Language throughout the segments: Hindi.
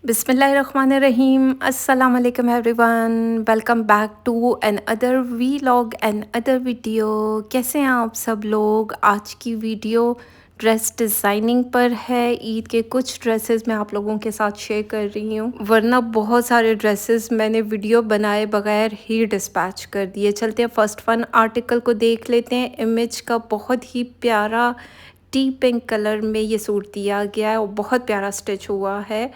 बिस्मिल्लाहिर्रहमानिर्रहीम अस्सलाम वालेकुम everyone. Welcome back to another vlog another video. कैसे हैं आप सब लोग? आज की वीडियो ड्रेस डिज़ाइनिंग पर है। ईद के कुछ ड्रेसेस मैं आप लोगों के साथ शेयर कर रही हूँ, वरना बहुत सारे ड्रेसेस मैंने वीडियो बनाए बगैर ही डिस्पैच कर दिए। चलते हैं फर्स्ट वन आर्टिकल को देख लेते हैं। इमेज का बहुत ही प्यारा टी पिंक कलर में ये सूट दिया गया है और बहुत प्यारा स्टिच हुआ है।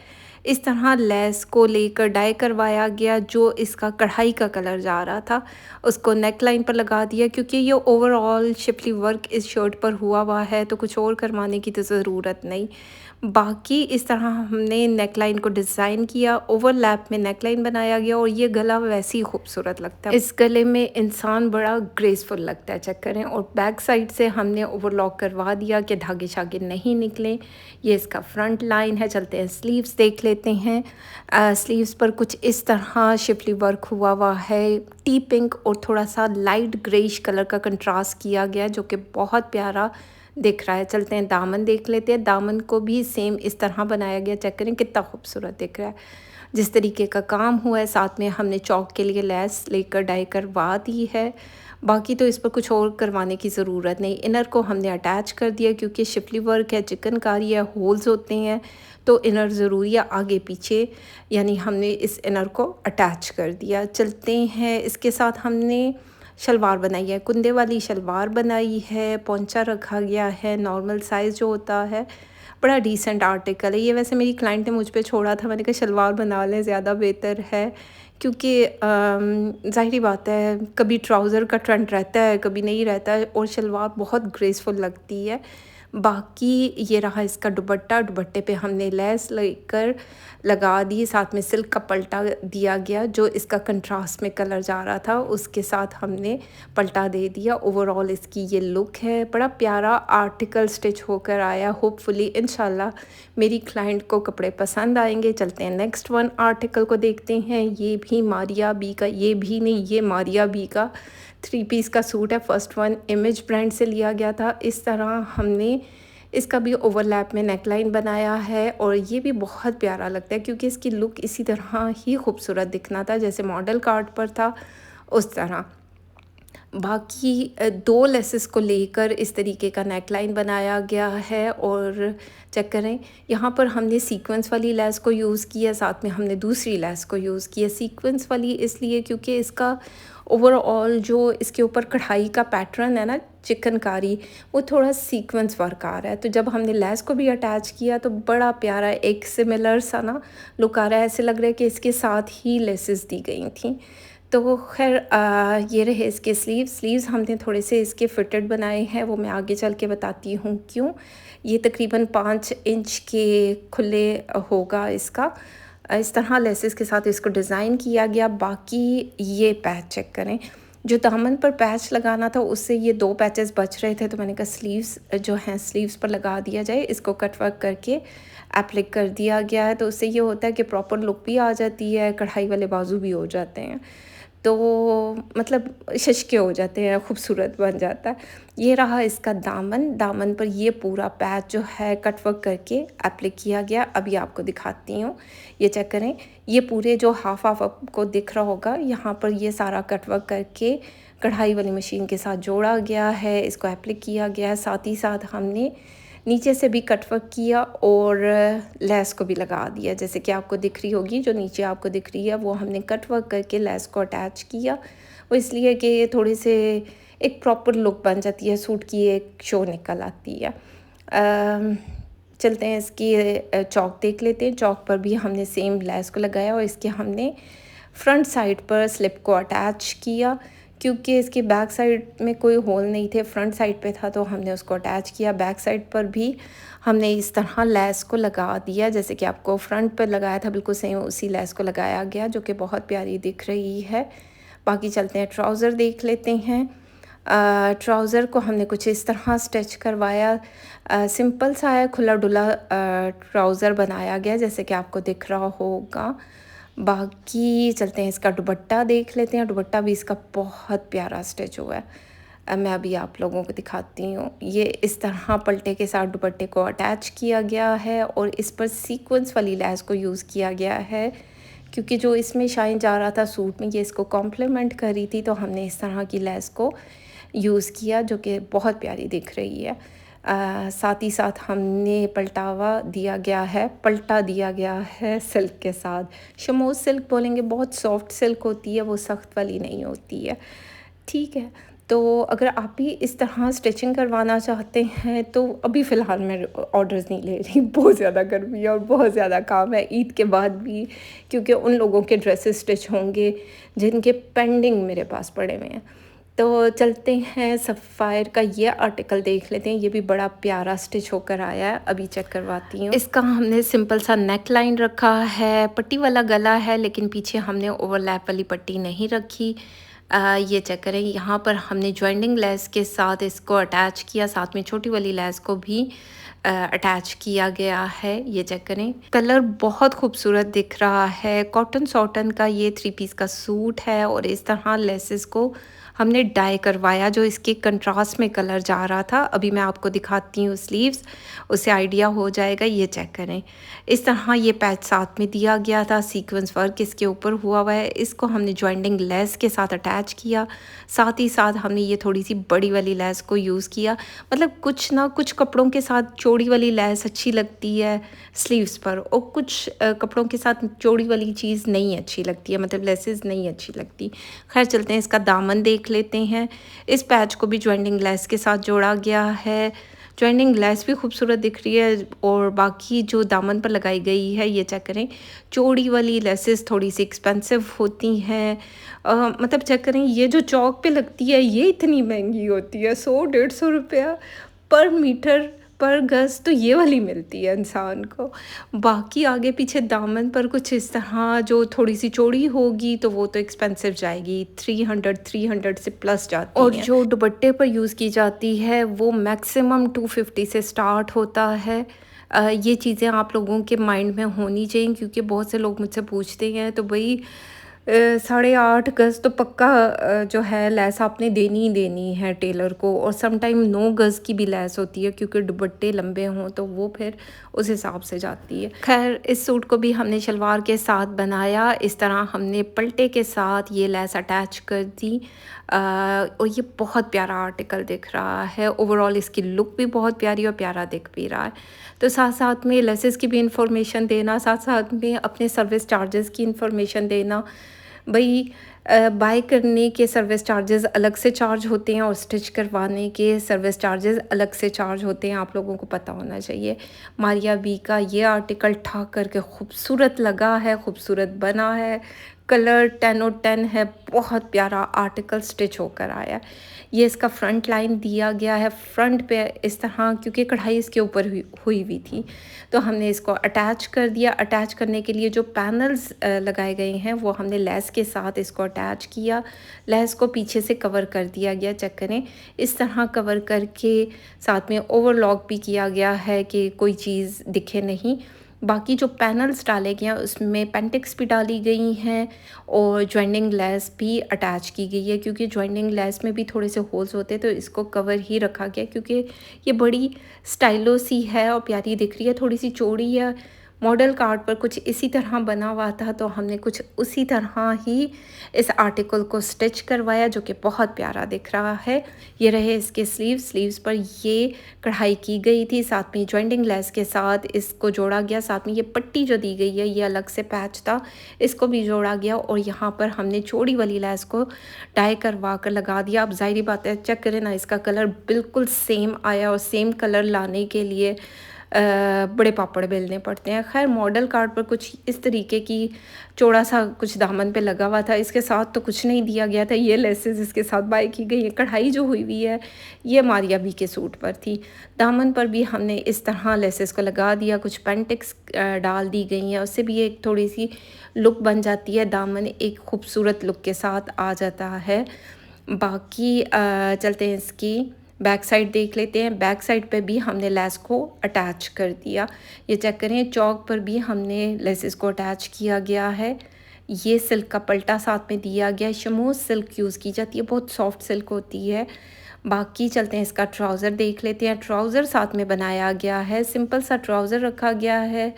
इस तरह लेस को लेकर डाई करवाया गया, जो इसका कढ़ाई का कलर जा रहा था उसको नेक लाइन पर लगा दिया, क्योंकि ये ओवरऑल शिपली वर्क इस शर्ट पर हुआ है तो कुछ और करवाने की तो ज़रूरत नहीं। बाकी इस तरह हमने नेक लाइन को डिज़ाइन किया, ओवरलैप में नेक लाइन बनाया गया और ये गला वैसे ही खूबसूरत लगता है। इस गले में इंसान बड़ा ग्रेसफुल लगता है, चेक करें। और बैक साइड से हमने ओवरलॉक करवा दिया कि धागे शागे नहीं निकलें। ये इसका फ्रंट लाइन है। चलते हैं स्लीव्स देख लेते हैं। स्लीव्स पर कुछ इस तरह शिफली वर्क हुआ है। टी पिंक और थोड़ा सा लाइट ग्रेइश कलर का कंट्रास्ट किया गया, जो कि बहुत प्यारा दिख रहा है। चलते हैं दामन देख लेते हैं। दामन को भी सेम इस तरह बनाया गया, चेक करें कितना खूबसूरत दिख रहा है। जिस तरीके का काम हुआ है, साथ में हमने चौक के लिए लेस लेकर डाई करवा दी है। बाकी तो इस पर कुछ और करवाने की ज़रूरत नहीं। इनर को हमने अटैच कर दिया, क्योंकि शिफली वर्क है, चिकनकारी है, होल्स होते हैं तो इनर ज़रूरी है आगे पीछे, यानी हमने इस इनर को अटैच कर दिया। चलते हैं, इसके साथ हमने शलवार बनाई है, कुंदे वाली शलवार बनाई है, पोंचा रखा गया है, नॉर्मल साइज़ जो होता है। बड़ा डिसेंट आर्टिकल है ये। वैसे मेरी क्लाइंट ने मुझ पे छोड़ा था, मैंने कहा शलवार बना लें, ज़्यादा बेहतर है, क्योंकि ज़ाहिरी बात है कभी ट्राउज़र का ट्रेंड रहता है कभी नहीं रहता है, और शलवार बहुत ग्रेसफुल लगती है। बाकी ये रहा इसका दुपट्टा। दुपट्टे पे हमने लेस लेकर लगा दी, साथ में सिल्क का पल्टा दिया गया, जो इसका कंट्रास्ट में कलर जा रहा था उसके साथ हमने पल्टा दे दिया। ओवरऑल इसकी ये लुक है। बड़ा प्यारा आर्टिकल स्टिच होकर आया। होपफुली इंशाल्लाह मेरी क्लाइंट को कपड़े पसंद आएंगे। चलते हैं नेक्स्ट वन आर्टिकल को देखते हैं। ये भी मारिया बी का, ये भी नहीं, ये मारिया बी का 3 पीस का सूट है। फर्स्ट वन इमेज ब्रांड से लिया गया था। इस तरह हमने इसका भी ओवरलैप में नेकलाइन बनाया है और ये भी बहुत प्यारा लगता है, क्योंकि इसकी लुक इसी तरह ही खूबसूरत दिखना था जैसे मॉडल कार्ड पर था उस तरह। बाकी 2 लेसेस को लेकर इस तरीके का नेकलाइन बनाया गया है। और चेक करें, यहाँ पर हमने सीक्वेंस वाली लेस को यूज़ किया, साथ में हमने दूसरी लेस को यूज़ किया। सीक्वेंस वाली इसलिए क्योंकि इसका ओवरऑल जो इसके ऊपर कढ़ाई का पैटर्न है ना, चिकनकारी, वो थोड़ा सीक्वेंस वर्क आ रहा है। तो जब हमने लेस को भी अटैच किया तो बड़ा प्यारा एक सिमिलर सा ना लुक आ रहा है। ऐसे लग रहा है कि इसके साथ ही लेसेस दी गई थी। तो खैर ये रहे इसके स्लीव्स हमने थोड़े से इसके फिटेड बनाए हैं, वो मैं आगे चल के बताती हूँ क्यों। ये तकरीबन 5 इंच के खुले होगा इसका। इस तरह लेसेस के साथ इसको डिज़ाइन किया गया। बाकी ये पैच चेक करें, जो दामन पर पैच लगाना था उससे ये 2 पैचेस बच रहे थे, तो मैंने कहा स्लीव्स जो हैं स्लीव्स पर लगा दिया जाए। इसको कट वर्क करके एप्लिक कर दिया गया है, तो उससे ये होता है कि प्रॉपर लुक भी आ जाती है, कढ़ाई वाले बाजू भी हो जाते हैं, तो मतलब शशके हो जाते हैं, खूबसूरत बन जाता है। ये रहा इसका दामन। दामन पर ये पूरा पैच जो है कट वर्क करके एप्लिक किया गया। अभी आपको दिखाती हूँ, ये चेक करें। ये पूरे जो हाफ आपको दिख रहा होगा, यहाँ पर ये सारा कट वर्क करके कढ़ाई वाली मशीन के साथ जोड़ा गया है, इसको एप्लिक किया गया है। साथ ही साथ हमने नीचे से भी कट वर्क किया और लेस को भी लगा दिया, जैसे कि आपको दिख रही होगी, जो नीचे आपको दिख रही है वो हमने कट वर्क करके लेस को अटैच किया। वो इसलिए कि ये थोड़े से एक प्रॉपर लुक बन जाती है, सूट की एक शो निकल आती है। चलते हैं इसकी चौक देख लेते हैं। चौक पर भी हमने सेम लेस को लगाया और इसके हमने फ्रंट साइड पर स्लिप को अटैच किया, क्योंकि इसकी बैक साइड में कोई होल नहीं थे, फ्रंट साइड पे था, तो हमने उसको अटैच किया। बैक साइड पर भी हमने इस तरह लेस को लगा दिया, जैसे कि आपको फ्रंट पर लगाया था बिल्कुल सेम उसी लेस को लगाया गया, जो कि बहुत प्यारी दिख रही है। बाकी चलते हैं ट्राउज़र देख लेते हैं। ट्राउज़र को हमने कुछ इस तरह स्टिच करवाया। सिंपल सा है, खुला डुला ट्राउज़र बनाया गया, जैसे कि आपको दिख रहा होगा। बाकी चलते हैं इसका दुपट्टा देख लेते हैं। दुपट्टा भी इसका बहुत प्यारा स्टिच हुआ है। मैं अभी आप लोगों को दिखाती हूँ। ये इस तरह पल्टे के साथ दुपट्टे को अटैच किया गया है और इस पर सीक्वेंस वाली लैस को यूज़ किया गया है, क्योंकि जो इसमें शाइन जा रहा था सूट में, ये इसको कॉम्प्लीमेंट कर रही थी, तो हमने इस तरह की लैस को यूज़ किया जो कि बहुत प्यारी दिख रही है। साथ ही साथ हमने पलटा दिया गया है सिल्क के साथ। शमोज सिल्क बोलेंगे, बहुत सॉफ्ट सिल्क होती है, वो सख्त वाली नहीं होती है। ठीक है, तो अगर आप भी इस तरह स्टिचिंग करवाना चाहते हैं तो अभी फ़िलहाल मैं ऑर्डर्स नहीं ले रही, बहुत ज़्यादा गर्मी है और बहुत ज़्यादा काम है ईद के बाद भी, क्योंकि उन लोगों के ड्रेसेस स्टिच होंगे जिनके पेंडिंग मेरे पास पड़े हुए हैं। तो चलते हैं, सफ़ायर का ये आर्टिकल देख लेते हैं। ये भी बड़ा प्यारा स्टिच होकर आया है, अभी चेक करवाती हूँ। इसका हमने सिंपल सा नेक लाइन रखा है, पट्टी वाला गला है, लेकिन पीछे हमने ओवरलैप वाली पट्टी नहीं रखी। ये चेक करें, यहाँ पर हमने जॉइंटिंग लेस के साथ इसको अटैच किया, साथ में छोटी वाली लेस को भी अटैच किया गया है। ये चेक करें, कलर बहुत खूबसूरत दिख रहा है। कॉटन सॉटन का ये 3 पीस का सूट है और इस तरह लेसेस को हमने डाई करवाया, जो इसके कंट्रास्ट में कलर जा रहा था। अभी मैं आपको दिखाती हूँ स्लीव्स, उससे आइडिया हो जाएगा। ये चेक करें, इस तरह ये पैच साथ में दिया गया था, सीक्वेंस वर्क इसके ऊपर हुआ हुआ है। इसको हमने जॉइंटिंग लेस के साथ अटैच किया, साथ ही साथ हमने ये थोड़ी सी बड़ी वाली लेस को यूज़ किया। मतलब कुछ ना कुछ कपड़ों के साथ चौड़ी वाली लेस अच्छी लगती है स्लीव्स पर, और कुछ कपड़ों के साथ चौड़ी वाली चीज़ नहीं अच्छी लगती है, मतलब लेसेस नहीं अच्छी लगती। खैर चलते हैं, इसका दामन देख लेते हैं। इस पैच को भी जॉइंटिंग लेस के साथ जोड़ा गया है। जॉइंटिंग लेस भी खूबसूरत दिख रही है और बाकी जो दामन पर लगाई गई है, ये चेक करें, चौड़ी वाली लेसेस थोड़ी सी एक्सपेंसिव होती हैं। मतलब चेक करें, ये जो चौक पे लगती है ये इतनी महंगी होती है, 100-150 रुपया पर मीटर पर गज़, तो ये वाली मिलती है इंसान को। बाकी आगे पीछे दामन पर कुछ इस तरह जो थोड़ी सी चौड़ी होगी तो वो तो एक्सपेंसिव जाएगी, 300 से प्लस जाती है। और जो दुपट्टे पर यूज़ की जाती है वो मैक्सिमम 250 से स्टार्ट होता है। ये चीज़ें आप लोगों के माइंड में होनी चाहिए, क्योंकि बहुत से लोग मुझसे पूछते हैं तो भाई 8.5 गज़ तो पक्का जो है लेस आपने देनी ही देनी है टेलर को, और सम टाइम 9 गज़ की भी लेस होती है, क्योंकि दुपट्टे लंबे हों तो वो फिर उस हिसाब से जाती है। खैर इस सूट को भी हमने शलवार के साथ बनाया, इस तरह हमने पल्टे के साथ ये लेस अटैच कर दी। और ये बहुत प्यारा आर्टिकल दिख रहा है। ओवरऑल इसकी लुक भी बहुत प्यारी और प्यारा दिख भी रहा है। तो साथ साथ में लेसेस की भी इंफॉर्मेशन देना, साथ साथ में अपने सर्विस चार्जेस की इंफॉर्मेशन देना। भाई बाय करने के सर्विस चार्जेस अलग से चार्ज होते हैं और स्टिच करवाने के सर्विस चार्जेस अलग से चार्ज होते हैं, आप लोगों को पता होना चाहिए। मारिया बी का ये आर्टिकल ठाक करके खूबसूरत लगा है, खूबसूरत बना है, कलर 10 और 10 है, बहुत प्यारा आर्टिकल स्टिच होकर आया। ये इसका फ्रंट लाइन दिया गया है, फ्रंट पे इस तरह, क्योंकि कढ़ाई इसके ऊपर हुई हुई थी, तो हमने इसको अटैच कर दिया। अटैच करने के लिए जो पैनल्स लगाए गए हैं वो हमने लेस के साथ इसको अटैच किया। लेस को पीछे से कवर कर दिया गया, चेक करें, इस तरह कवर करके साथ में ओवरलॉक भी किया गया है कि कोई चीज़ दिखे नहीं। बाकी जो पैनल्स डाले गए हैं उसमें पेंटिक्स भी डाली गई हैं और जॉइंटिंग लेस भी अटैच की गई है, क्योंकि जॉइंटिंग लेस में भी थोड़े से होल्स होते हैं, तो इसको कवर ही रखा गया, क्योंकि ये बड़ी स्टाइलो सी है और प्यारी दिख रही है। थोड़ी सी चौड़ी है, मॉडल कार्ड पर कुछ इसी तरह बना हुआ था, तो हमने कुछ उसी तरह ही इस आर्टिकल को स्टिच करवाया, जो कि बहुत प्यारा दिख रहा है। ये रहे इसके स्लीव्स पर ये कढ़ाई की गई थी, साथ में जॉइंटिंग लेस के साथ इसको जोड़ा गया, साथ में ये पट्टी जो दी गई है ये अलग से पैच था, इसको भी जोड़ा गया, और यहाँ पर हमने चौड़ी वाली लेस को डाई करवा कर लगा दिया। अब ज़ाहिर बात है, चेक करें ना, इसका कलर बिल्कुल सेम आया, और सेम कलर लाने के लिए बड़े पापड़ बेलने पड़ते हैं। खैर मॉडल कार्ड पर कुछ इस तरीके की चौड़ा सा कुछ दामन पे लगा हुआ था, इसके साथ तो कुछ नहीं दिया गया था। ये लेसेस इसके साथ बाय की गई है। कढ़ाई जो हुई है ये मारिया बी के सूट पर थी। दामन पर भी हमने इस तरह लेसेस को लगा दिया, कुछ पेंटिक्स डाल दी गई हैं, उससे भी एक थोड़ी सी लुक बन जाती है, दामन एक खूबसूरत लुक के साथ आ जाता है। बाकी चलते हैं, इसकी बैक साइड देख लेते हैं। बैक साइड पे भी हमने लेस को अटैच कर दिया। ये चेक करें, चौक पर भी हमने लेसेस को अटैच किया गया है। ये सिल्क का पल्टा साथ में दिया गया है। शमोज सिल्क यूज़ की जाती है, बहुत सॉफ्ट सिल्क होती है। बाकी चलते हैं इसका ट्राउज़र देख लेते हैं। ट्राउज़र साथ में बनाया गया है, सिंपल सा ट्राउज़र रखा गया है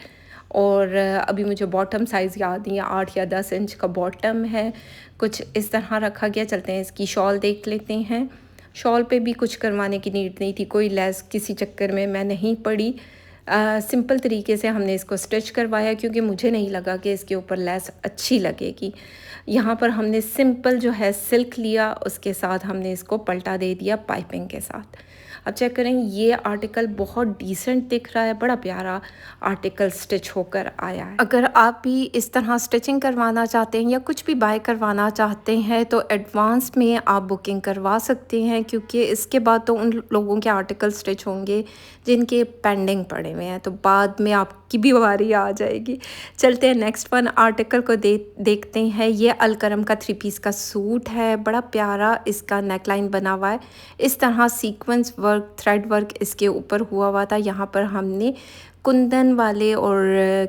और अभी मुझे बॉटम साइज़ याद नहीं है, 8 या 10 इंच का बॉटम है, कुछ इस तरह रखा गया। चलते हैं इसकी शॉल देख लेते हैं। शॉल पे भी कुछ करवाने की नीड नहीं थी, कोई लेस किसी चक्कर में मैं नहीं पड़ी। सिंपल तरीके से हमने इसको स्टिच करवाया क्योंकि मुझे नहीं लगा कि इसके ऊपर लेस अच्छी लगेगी। यहाँ पर हमने सिंपल जो है सिल्क लिया, उसके साथ हमने इसको पलटा दे दिया पाइपिंग के साथ। अब चेक करें, ये आर्टिकल बहुत डिसेंट दिख रहा है, बड़ा प्यारा आर्टिकल स्टिच होकर आया है। अगर आप भी इस तरह स्टिचिंग करवाना चाहते हैं या कुछ भी बाय करवाना चाहते हैं तो एडवांस में आप बुकिंग करवा सकते हैं, क्योंकि इसके बाद तो उन लोगों के आर्टिकल स्टिच होंगे जिनके पेंडिंग पड़े हुए हैं, तो बाद में आपकी भी बारी आ जाएगी। चलते हैं नेक्स्ट वन आर्टिकल को देखते हैं। ये अलकरम का 3 पीस का सूट है, बड़ा प्यारा इसका नेकलाइन बना हुआ है। इस तरह सीक्वेंस वर्क, थ्रेड वर्क इसके ऊपर हुआ था। यहाँ पर हमने कुंदन वाले और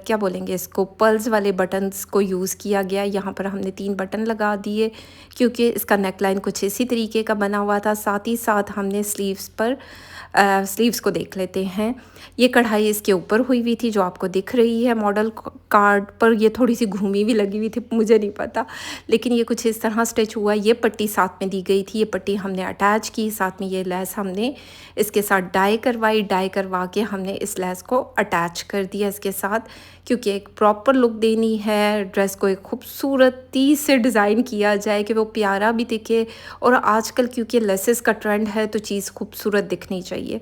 क्या बोलेंगे इसको, पर्ल्स वाले बटन्स को यूज़ किया गया। यहाँ पर हमने 3 बटन लगा दिए क्योंकि इसका नेकलाइन कुछ इसी तरीके का बना हुआ था। साथ ही साथ हमने स्लीव्स को देख लेते हैं। ये कढ़ाई इसके ऊपर हुई हुई थी जो आपको दिख रही है मॉडल कार्ड पर। ये थोड़ी सी घूमी भी लगी हुई थी, मुझे नहीं पता, लेकिन ये कुछ इस तरह स्टिच हुआ। ये पट्टी साथ में दी गई थी, ये पट्टी हमने अटैच की, साथ में ये लेस हमने इसके साथ डाई करवाई। डाई करवा के हमने इस लेस को अटैच कर दिया इसके साथ, क्योंकि एक प्रॉपर लुक देनी है ड्रेस को, एक खूबसूरती से डिज़ाइन किया जाए कि वो प्यारा भी दिखे। और आजकल क्योंकि लेसेस का ट्रेंड है तो चीज़ खूबसूरत दिखनी चाहिए।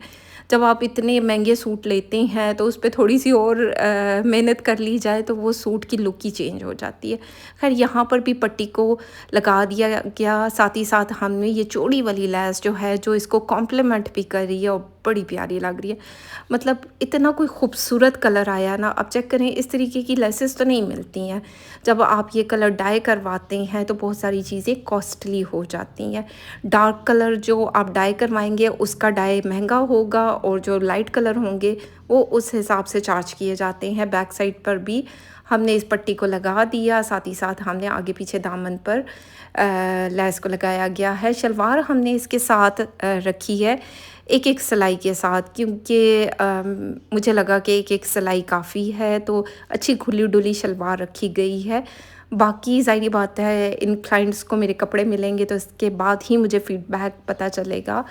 जब आप इतने महंगे सूट लेते हैं तो उस पे थोड़ी सी और मेहनत कर ली जाए तो वो सूट की लुक ही चेंज हो जाती है। खैर, यहाँ पर भी पट्टी को लगा दिया गया। साथ ही साथ हमने ये चौड़ी वाली लेस जो है, जो इसको कॉम्प्लीमेंट भी कर रही है और बड़ी प्यारी लग रही है। मतलब इतना कोई खूबसूरत कलर आया ना। अब चेक करें, इस तरीके की लेसेस तो नहीं मिलती हैं। जब आप ये कलर डाई करवाते हैं तो बहुत सारी चीज़ें कॉस्टली हो जाती हैं। डार्क कलर जो आप डाई करवाएंगे उसका डाई महंगा होगा और जो लाइट कलर होंगे वो उस हिसाब से चार्ज किए जाते हैं। बैक साइड पर भी हमने इस पट्टी को लगा दिया, साथ ही साथ हमने आगे पीछे दामन पर लेस को लगाया गया है। शलवार हमने इसके साथ रखी है एक एक सिलाई के साथ, क्योंकि मुझे लगा कि एक एक सिलाई काफ़ी है, तो अच्छी खुली डुली शलवार रखी गई है। बाकी ज़ाहिर बात है, इन क्लाइंट्स को मेरे कपड़े मिलेंगे तो इसके बाद ही मुझे फ़ीडबैक पता चलेगा।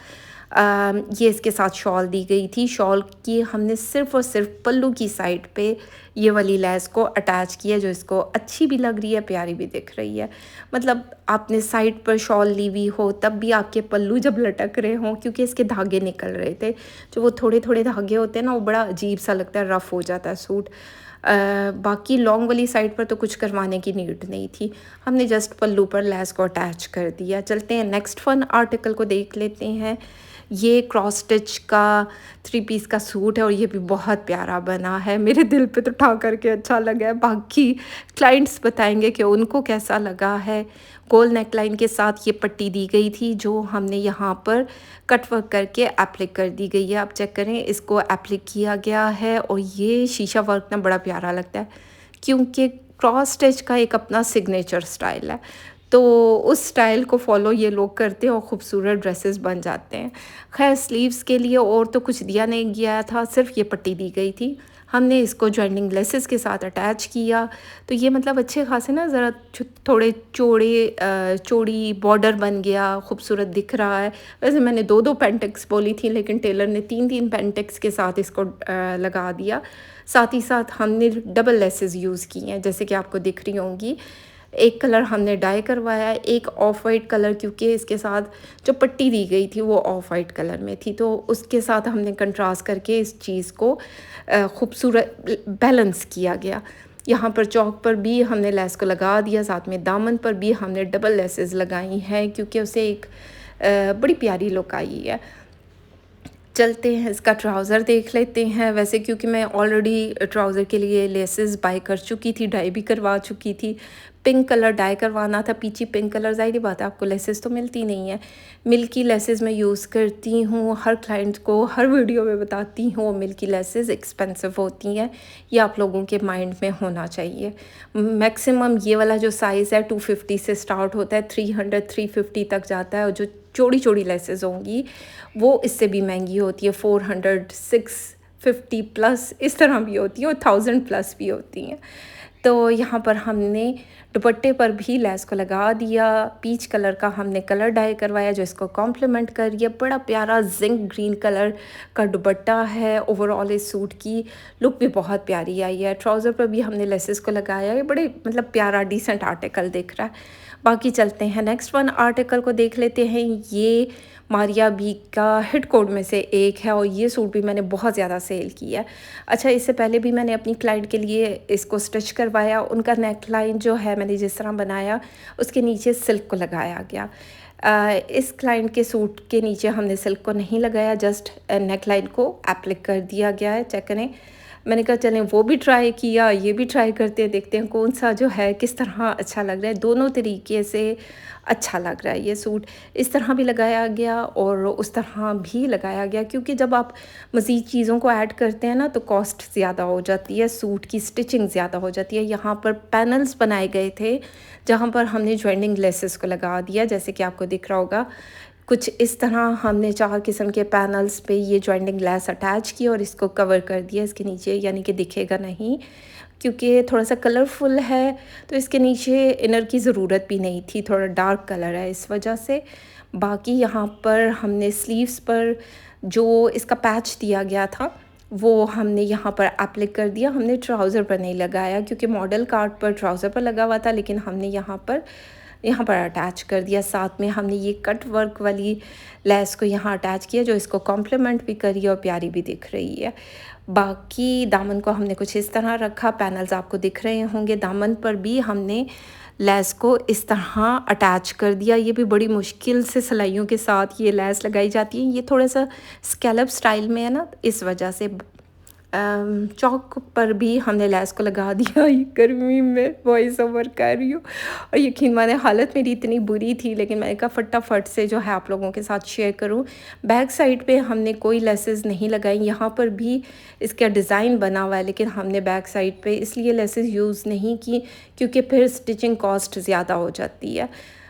ये इसके साथ शॉल दी गई थी। शॉल की हमने सिर्फ़ और सिर्फ पल्लू की साइड पे ये वाली लेस को अटैच किया, जो इसको अच्छी भी लग रही है, प्यारी भी दिख रही है। मतलब आपने साइड पर शॉल ली हुई हो तब भी आपके पल्लू जब लटक रहे हों, क्योंकि इसके धागे निकल रहे थे, जो वो थोड़े थोड़े धागे होते हैं ना, वो बड़ा अजीब सा लगता है, रफ़ हो जाता है सूट। बाकी लॉन्ग वाली साइड पर तो कुछ करवाने की नीड नहीं थी, हमने जस्ट पल्लू पर लेस को अटैच कर दिया। चलते हैं नेक्स्ट फन आर्टिकल को देख लेते हैं। ये क्रॉस स्टिच का 3 पीस का सूट है और ये भी बहुत प्यारा बना है। मेरे दिल पे तो ठा करके अच्छा लगा है, बाकी क्लाइंट्स बताएंगे कि उनको कैसा लगा है। गोल नेकलाइन के साथ ये पट्टी दी गई थी जो हमने यहाँ पर कट वर्क करके एप्लिक कर दी गई है। आप चेक करें, इसको एप्लिक किया गया है और ये शीशा वर्क ना बड़ा प्यारा लगता है, क्योंकि क्रॉस स्टिच का एक अपना सिग्नेचर स्टाइल है, तो उस स्टाइल को फॉलो ये लोग करते हैं और ख़ूबसूरत ड्रेसेस बन जाते हैं। खैर, स्लीव्स के लिए और तो कुछ दिया नहीं गया था, सिर्फ ये पट्टी दी गई थी। हमने इसको जॉइनिंग लेसेस के साथ अटैच किया, तो ये मतलब अच्छे खासे ना ज़रा थोड़े चौड़ी बॉर्डर बन गया, खूबसूरत दिख रहा है। वैसे मैंने 2-2 पेंटेक्स बोली थी, लेकिन टेलर ने 3-3 पेंटेक्स के साथ इसको लगा दिया। साथ ही साथ हमने डबल लेसेस यूज़ की हैं, जैसे कि आपको दिख रही होंगी। एक कलर हमने डाई करवाया, एक ऑफ वाइट कलर, क्योंकि इसके साथ जो पट्टी दी गई थी वो ऑफ वाइट कलर में थी, तो उसके साथ हमने कंट्रास्ट करके इस चीज़ को खूबसूरत बैलेंस किया गया। यहाँ पर चौक पर भी हमने लेस को लगा दिया, साथ में दामन पर भी हमने डबल लेसेस लगाई हैं, क्योंकि उसे एक बड़ी प्यारी लुक आई है। चलते हैं इसका ट्राउज़र देख लेते हैं। वैसे क्योंकि मैं ऑलरेडी ट्राउज़र के लिए लेसेस बाय कर चुकी थी, डाई भी करवा चुकी थी, पिंक कलर डाई करवाना था, पीची पिंक कलर। ज़ाहिर बात है आपको लेसेस तो मिलती नहीं है। मिल्की लेसेस मैं यूज़ करती हूँ, हर क्लाइंट को हर वीडियो में बताती हूँ मिल्की लेसेस एक्सपेंसिव होती हैं, ये आप लोगों के माइंड में होना चाहिए। मैक्सिमम ये वाला जो साइज़ है 250 से स्टार्ट होता है, 300 350 तक जाता है, और जो चौड़ी चौड़ी लेसेस होंगी वो इससे भी महंगी होती है, 400 650 प्लस इस तरह भी होती हैं, और 1000 प्लस भी होती हैं। तो यहाँ पर हमने दुपट्टे पर भी लेस को लगा दिया, पीच कलर का हमने कलर डाई करवाया जो इसको कॉम्प्लीमेंट कर रही है। बड़ा प्यारा जिंक ग्रीन कलर का दुपट्टा है। ओवरऑल इस सूट की लुक भी बहुत प्यारी आई है। ट्राउज़र पर भी हमने लेसेस को लगाया है, बड़े मतलब प्यारा डिसेंट आर्टिकल दिख रहा है। बाकी चलते हैं नेक्स्ट वन आर्टिकल को देख लेते हैं। ये मारिया बी का हिट कोड में से एक है, और ये सूट भी मैंने बहुत ज़्यादा सेल किया है। अच्छा, इससे पहले भी मैंने अपनी क्लाइंट के लिए इसको स्टिच करवाया। उनका नेक लाइन जो है मैंने जिस तरह बनाया उसके नीचे सिल्क को लगाया गया। इस क्लाइंट के सूट के नीचे हमने सिल्क को नहीं लगाया, जस्ट नेक लाइन को एप्लिक कर दिया गया है। चेक करें, मैंने कहा चलें वो भी ट्राई किया, ये भी ट्राई करते हैं, देखते हैं कौन सा जो है किस तरह अच्छा लग रहा है। दोनों तरीके से अच्छा लग रहा है ये सूट। इस तरह भी लगाया गया और उस तरह भी लगाया गया, क्योंकि जब आप मज़ीद चीज़ों को ऐड करते हैं ना तो कॉस्ट ज़्यादा हो जाती है, सूट की स्टिचिंग ज़्यादा हो जाती है। यहाँ पर पैनल्स बनाए गए थे जहाँ पर हमने जॉइंटिंग लेसेस को लगा दिया, जैसे कि आपको दिख रहा होगा। कुछ इस तरह हमने 4 किस्म के पैनल्स पे ये जॉइंटिंग लेस अटैच की और इसको कवर कर दिया इसके नीचे, यानी कि दिखेगा नहीं, क्योंकि थोड़ा सा कलरफुल है तो इसके नीचे इनर की ज़रूरत भी नहीं थी, थोड़ा डार्क कलर है इस वजह से। बाकी यहाँ पर हमने स्लीव्स पर जो इसका पैच दिया गया था वो हमने यहाँ पर एप्लिक कर दिया। हमने ट्राउज़र पर नहीं लगाया क्योंकि मॉडल कार्ड पर ट्राउज़र पर लगा हुआ था, लेकिन हमने यहाँ पर अटैच कर दिया। साथ में हमने ये कट वर्क वाली लेस को यहाँ अटैच किया जो इसको कॉम्प्लीमेंट भी करी और प्यारी भी दिख रही है। बाकी दामन को हमने कुछ इस तरह रखा, पैनल्स आपको दिख रहे होंगे। दामन पर भी हमने लेस को इस तरह अटैच कर दिया। ये भी बड़ी मुश्किल से सिलाइयों के साथ ये लेस लगाई जाती है। ये थोड़ा सा स्कैलप स्टाइल में है ना, इस वजह से। चौक पर भी हमने लेस को लगा दिया। ये गर्मी में वॉइस ओवर कर रही हूँ और यकीन माने हालत मेरी इतनी बुरी थी, लेकिन मैंने कहा फटाफट से जो है आप लोगों के साथ शेयर करूँ। बैक साइड पे हमने कोई लेसेस नहीं लगाई। यहाँ पर भी इसका डिज़ाइन बना हुआ है, लेकिन हमने बैक साइड पे इसलिए लेसेस यूज़ नहीं की क्योंकि फिर स्टिचिंग कॉस्ट ज़्यादा हो जाती है।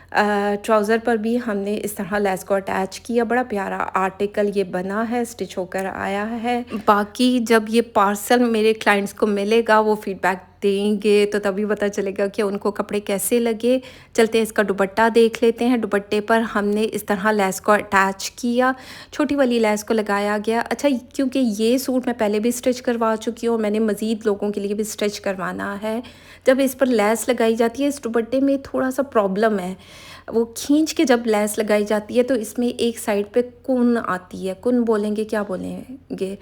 ट्राउज़र पर भी हमने इस तरह लेस को अटैच किया। बड़ा प्यारा आर्टिकल ये बना है, स्टिच होकर आया है। बाकी जब ये पार्सल मेरे क्लाइंट्स को मिलेगा वो फीडबैक देंगे तो तभी पता चलेगा कि उनको कपड़े कैसे लगे। चलते हैं इसका दुपट्टा देख लेते हैं। दुपट्टे पर हमने इस तरह लेस को अटैच किया, छोटी वाली लेस को लगाया गया। अच्छा, क्योंकि ये सूट मैं पहले भी स्टिच करवा चुकी हूँ, मैंने मज़ीद लोगों के लिए भी स्टिच करवाना है। जब इस पर लेस लगाई जाती है, इस दुपट्टे में थोड़ा सा प्रॉब्लम है, वो खींच के जब लेस लगाई जाती है तो इसमें एक साइड पे कुन आती है। कुन बोलेंगे, क्या बोलेंगे,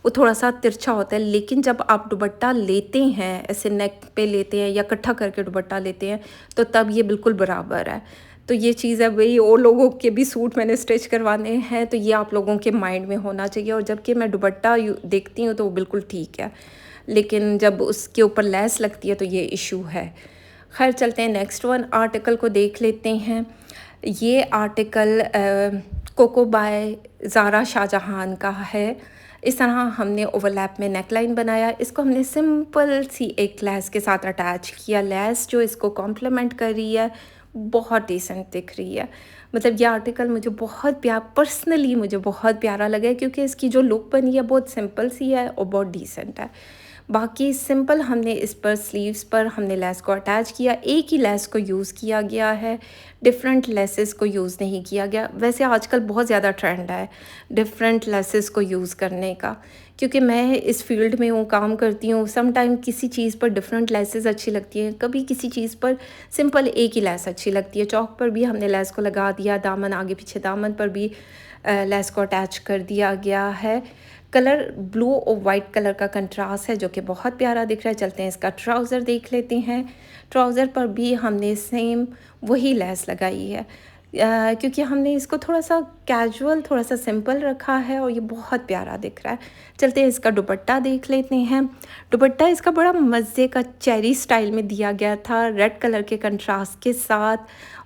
वो थोड़ा सा तिरछा होता है। लेकिन जब आप दुपट्टा लेते हैं, ऐसे नेक पे लेते हैं या इकट्ठा करके दुपट्टा लेते हैं, तो तब ये बिल्कुल बराबर है। तो ये चीज़ है भाई, और लोगों के भी सूट मैंने स्टिच करवाने हैं तो ये आप लोगों के माइंड में होना चाहिए। और जबकि मैं दुपट्टा देखती हूँ तो वो बिल्कुल ठीक है, लेकिन जब उसके ऊपर लेस लगती है तो ये इशू है। खैर, चलते हैं नेक्स्ट वन आर्टिकल को देख लेते हैं। ये article Coco by Zara Shahjahan का है। इस तरह हमने ओवरलैप में नेकलाइन बनाया। इसको हमने सिंपल सी एक लेस के साथ अटैच किया। लेस जो इसको कॉम्प्लीमेंट कर रही है, बहुत डिसेंट दिख रही है। मतलब ये आर्टिकल मुझे बहुत पर्सनली मुझे बहुत प्यारा लगा है, क्योंकि इसकी जो लुक बनी है बहुत सिंपल सी है और बहुत डिसेंट है। बाकी सिंपल हमने इस पर स्लीव्स पर हमने लेस को अटैच किया। एक ही लेस को यूज़ किया गया है, डिफरेंट लेसेस को यूज़ नहीं किया गया। वैसे आजकल बहुत ज़्यादा ट्रेंड है डिफरेंट लेसेस को यूज़ करने का, क्योंकि मैं इस फील्ड में हूँ, काम करती हूँ। सम टाइम किसी चीज़ पर डिफरेंट लेसेस अच्छी लगती हैं, कभी किसी चीज़ पर सिंपल एक ही लेस अच्छी लगती है। चौक पर भी हमने लेस को लगा दिया, दामन आगे पीछे दामन पर भी लेस को अटैच कर दिया गया है। कलर ब्लू और वाइट कलर का कंट्रास्ट है जो कि बहुत प्यारा दिख रहा है। चलते हैं इसका ट्राउज़र देख लेते हैं। ट्राउज़र पर भी हमने सेम वही लेस लगाई है। क्योंकि हमने इसको थोड़ा-सा कैजुअल, थोड़ा-सा सिंपल रखा है और ये बहुत प्यारा दिख रहा है। चलते हैं इसका दुपट्टा देख लेते हैं। दुपट्टा इसका बड़ा मज़े का चेरी स्टाइल में दिया गया था, रेड कलर के कंट्रास्ट के साथ,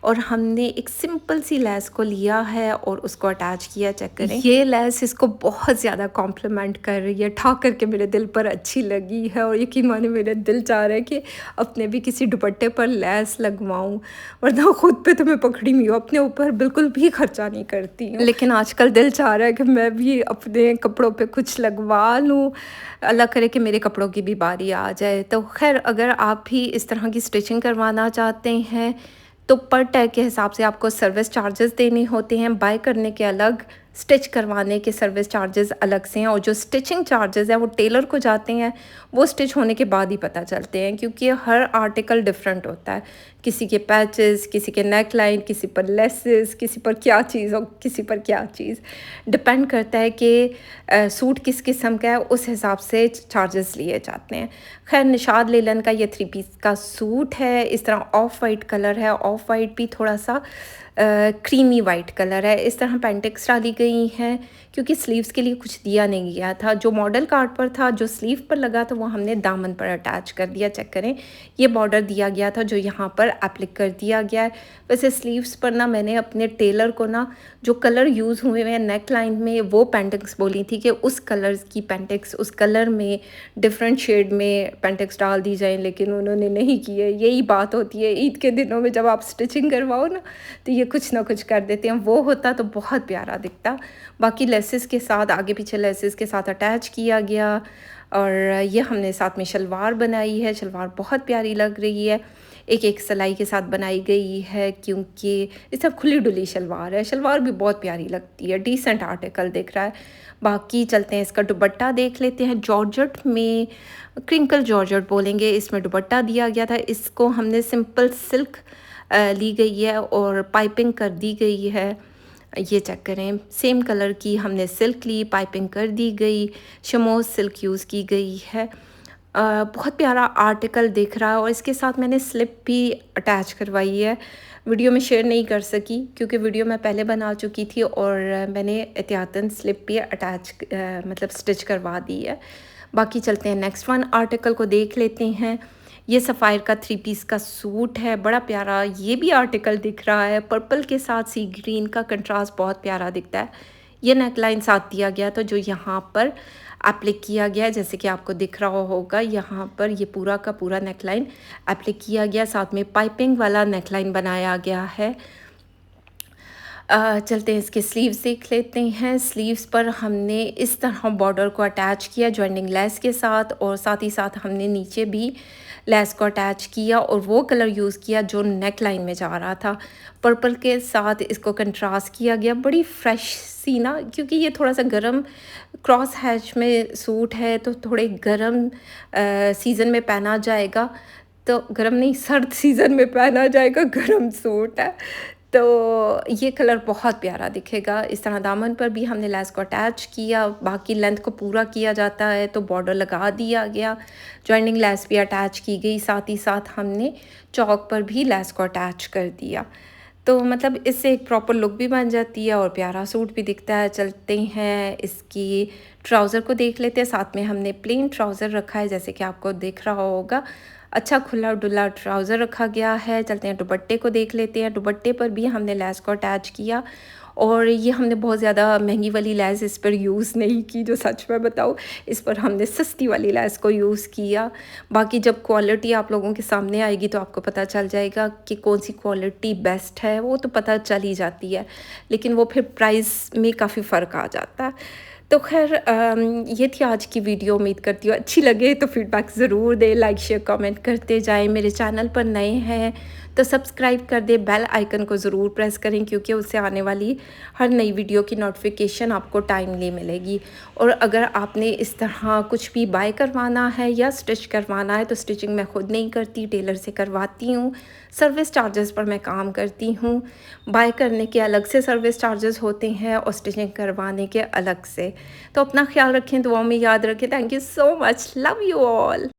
और हमने एक सिंपल सी लेस को लिया है और उसको अटैच किया। चेक करें, ये लेस इसको बहुत ज़्यादा कॉम्प्लीमेंट कर रही है, ठा करके मेरे दिल पर अच्छी लगी है और यकीन माने मेरा दिल चाह रहा है कि अपने भी किसी दुपट्टे पर लेस लगवाऊँ, वरना खुद पे तो मैं पकड़ी हुई हूँ, अपने ऊपर बिल्कुल भी खर्चा नहीं करती हूँ। लेकिन आजकल दिल चाह रहा है कि मैं भी अपने कपड़ों पे कुछ लगवा लूँ, अल्लाह करे कि मेरे कपड़ों की भी बारी आ जाए। तो ख़ैर, अगर आप भी इस तरह की स्टिचिंग करवाना चाहते हैं तो पर टैग के हिसाब से आपको सर्विस चार्जेस देने होते हैं। बाय करने के अलग, स्टिच करवाने के सर्विस चार्जेस अलग से हैं, और जो स्टिचिंग चार्जेस हैं वो टेलर को जाते हैं, वो स्टिच होने के बाद ही पता चलते हैं, क्योंकि हर आर्टिकल डिफरेंट होता है। किसी के पैचेस, किसी के नेक लाइन, किसी पर लेसेस, किसी पर क्या चीज़ और किसी पर क्या चीज़, डिपेंड करता है कि सूट किस किस्म का है, उस हिसाब से चार्जेस लिए जाते हैं। खैर, निशाद लेलन का ये 3 पीस का सूट है, इस तरह ऑफ वाइट कलर है, ऑफ वाइट भी थोड़ा सा क्रीमी वाइट कलर है। इस तरह पेंटिक्स डाली गई हैं, क्योंकि स्लीव्स के लिए कुछ दिया नहीं गया था। जो मॉडल कार्ड पर था, जो स्लीव पर लगा था, वो हमने दामन पर अटैच कर दिया। चेक करें, ये बॉर्डर दिया गया था जो यहाँ पर एप्लिक कर दिया गया है। वैसे स्लीव्स पर ना मैंने अपने टेलर को ना जो कलर यूज़ हुए हैं नेक लाइन में, वो पेंटिक्स बोली थी कि उस कलर की पेंटिक्स, उस कलर में डिफरेंट शेड में पेंटिक्स डाल दी जाए, लेकिन उन्होंने नहीं किए। यही बात होती है ईद के दिनों में, जब आप स्टिचिंग करवाओ ना तो ये कुछ ना कुछ कर देते हैं। वो होता तो बहुत प्यारा दिखता। बाकी लेसेस के साथ, आगे पीछे लेसेस के साथ अटैच किया गया, और ये हमने साथ में शलवार बनाई है। शलवार बहुत प्यारी लग रही है, एक एक सिलाई के साथ बनाई गई है, क्योंकि इस सब खुली डुली शलवार है। शलवार भी बहुत प्यारी लगती है, डिसेंट आर्टिकल दिख रहा है। बाकी चलते हैं इसका दुपट्टा देख लेते हैं। जॉर्जेट में, क्रिंकल जॉर्जेट बोलेंगे, इसमें दुपट्टा दिया गया था। इसको हमने सिंपल सिल्क ली गई है और पाइपिंग कर दी गई है। ये चेक करें, सेम कलर की हमने सिल्क ली, पाइपिंग कर दी गई, शमोज सिल्क यूज़ की गई है। बहुत प्यारा आर्टिकल दिख रहा है, और इसके साथ मैंने स्लिप भी अटैच करवाई है। वीडियो में शेयर नहीं कर सकी क्योंकि वीडियो मैं पहले बना चुकी थी, और मैंने एहतियातन स्लिप भी अटैच मतलब स्टिच करवा दी है। बाकी चलते हैं नेक्स्ट वन आर्टिकल को देख लेते हैं। ये सफ़ायर का 3 पीस का सूट है, बड़ा प्यारा ये भी आर्टिकल दिख रहा है। पर्पल के साथ सी ग्रीन का कंट्रास्ट बहुत प्यारा दिखता है। ये नेकलाइन साथ दिया गया था जो यहाँ पर एप्लिक किया गया है, जैसे कि आपको दिख रहा होगा। यहाँ पर ये पूरा का पूरा नेकलाइन एप्लिक किया गया, साथ में पाइपिंग वाला नेकलाइन बनाया गया है। चलते हैं इसके स्लीव्स देख लेते हैं। स्लीव्स पर हमने इस तरह बॉर्डर को अटैच किया जॉइंटिंग लेस के साथ, और साथ ही साथ हमने नीचे भी लेस को अटैच किया और वो कलर यूज़ किया जो नेक लाइन में जा रहा था। पर्पल के साथ इसको कंट्रास्ट किया गया, बड़ी फ्रेश सी ना, क्योंकि ये थोड़ा सा गर्म क्रॉस हैच में सूट है, तो थोड़े गर्म सीज़न में पहना जाएगा। तो गर्म नहीं, सर्द सीज़न में पहना जाएगा, गर्म सूट है। तो ये कलर बहुत प्यारा दिखेगा। इस तरह दामन पर भी हमने लेस को अटैच किया, बाकी लेंथ को पूरा किया जाता है तो बॉर्डर लगा दिया गया, जॉइनिंग लेस भी अटैच की गई, साथ ही साथ हमने चौक पर भी लेस को अटैच कर दिया। तो मतलब इससे एक प्रॉपर लुक भी बन जाती है और प्यारा सूट भी दिखता है। चलते हैं इसकी ट्राउज़र को देख लेते हैं। साथ में हमने प्लेन ट्राउज़र रखा है, जैसे कि आपको दिख रहा होगा, अच्छा खुला डुला ट्राउज़र रखा गया है। चलते हैं दुपट्टे को देख लेते हैं। दुपट्टे पर भी हमने लेस को अटैच किया, और ये हमने बहुत ज़्यादा महंगी वाली लेस इस पर यूज़ नहीं की, जो सच में बताऊँ, इस पर हमने सस्ती वाली लेस को यूज़ किया। बाकी जब क्वालिटी आप लोगों के सामने आएगी तो आपको पता चल जाएगा कि कौन सी क्वालिटी बेस्ट है, वो तो पता चल ही जाती है, लेकिन वो फिर प्राइस में काफ़ी फ़र्क आ जाता है। तो खैर ये थी आज की वीडियो। उम्मीद करती हूँ अच्छी लगे, तो फीडबैक ज़रूर दें, लाइक शेयर कमेंट करते जाएं। मेरे चैनल पर नए हैं तो सब्सक्राइब कर दें, बेल आइकन को ज़रूर प्रेस करें, क्योंकि उससे आने वाली हर नई वीडियो की नोटिफिकेशन आपको टाइमली मिलेगी। और अगर आपने इस तरह कुछ भी बाय करवाना है या स्टिच करवाना है, तो स्टिचिंग मैं खुद नहीं करती, टेलर से करवाती हूँ। सर्विस चार्जेस पर मैं काम करती हूँ। बाय करने के अलग से सर्विस चार्जेस होते हैं और स्टिचिंग करवाने के अलग से। तो अपना ख्याल रखें, दुआओं में याद रखें। Thank you so much, love you all.